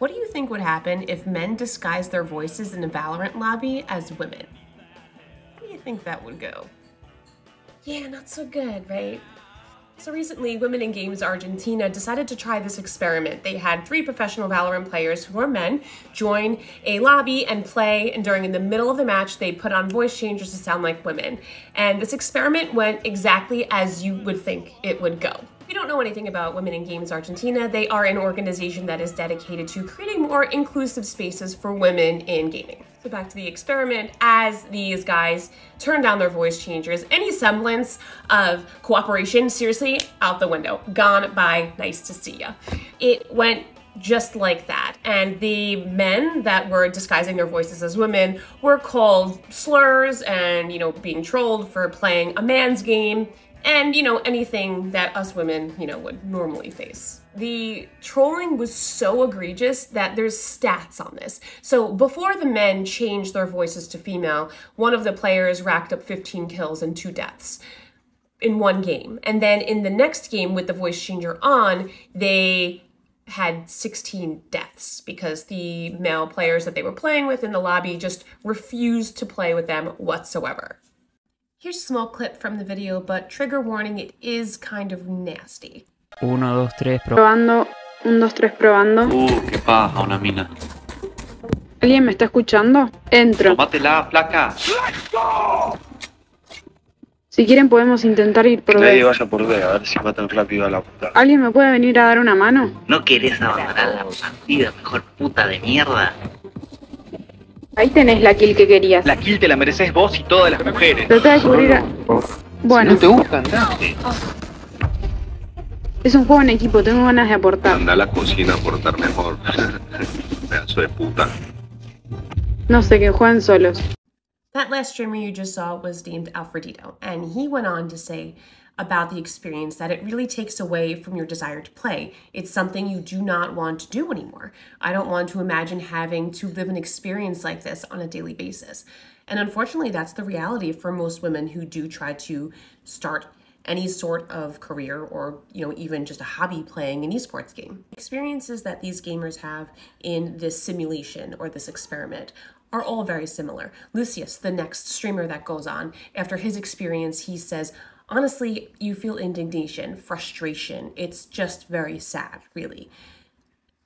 What do you think would happen if men disguised their voices in a Valorant lobby as women? How do you think that would go? Yeah, not so good, right? So recently, Women in Games Argentina decided to try this experiment. They had 3 professional Valorant players who are men join a lobby and play, and in the middle of the match, they put on voice changers to sound like women. And this experiment went exactly as you would think it would go. If you don't know anything about Women in Games Argentina, they are an organization that is dedicated to creating more inclusive spaces for women in gaming. So back to the experiment, as these guys turn down their voice changers, any semblance of cooperation, seriously, out the window. Gone by nice to see ya. It went just like that. And the men that were disguising their voices as women were called slurs and, being trolled for playing a man's game and, anything that us women, would normally face. The trolling was so egregious that there's stats on this. So before the men changed their voices to female, one of the players racked up 15 kills and 2 deaths in one game. And then in the next game with the voice changer on, they had 16 deaths because the male players that they were playing with in the lobby just refused to play with them whatsoever. Here's a small clip from the video, but trigger warning, it is kind of nasty. 1, 2, 3, probando. 1, 2, 3, probando. Qué paja, una mina. ¿Alguien me está escuchando? Entro. Tómatela, flaca. Si quieren podemos intentar ir por Nadie B. vaya por B, a ver si va tan rápido a la puta. ¿Alguien me puede venir a dar una mano? ¿No querés abandonar la partida, mejor puta de mierda? Ahí tenés la kill que querías. La kill te la mereces vos y todas las mujeres. Trata de cubrir a... Bueno. Si no te gusta, andate. Es un juego en equipo, tengo ganas de aportar. Anda a la cocina a aportar mejor. Pedazo de puta. No sé, que juegan solos. That last streamer you just saw was named Alfredito, and he went on to say about the experience that it really takes away from your desire to play. It's something you do not want to do anymore. I don't want to imagine having to live an experience like this on a daily basis. And unfortunately, that's the reality for most women who do try to start any sort of career or, even just a hobby playing an esports game. Experiences that these gamers have in this simulation or this experiment are all very similar. Lucius, the next streamer that goes on, after his experience, he says, honestly, you feel indignation, frustration. It's just very sad, really.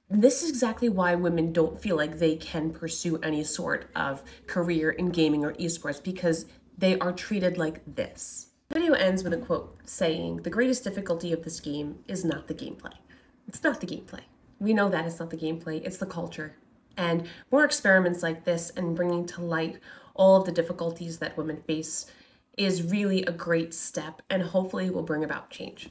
This is exactly why women don't feel like they can pursue any sort of career in gaming or esports, because they are treated like this. The video ends with a quote saying, "The greatest difficulty of this game is not the gameplay." It's not the gameplay. We know that it's not the gameplay, it's the culture. And more experiments like this and bringing to light all of the difficulties that women face is really a great step and hopefully will bring about change.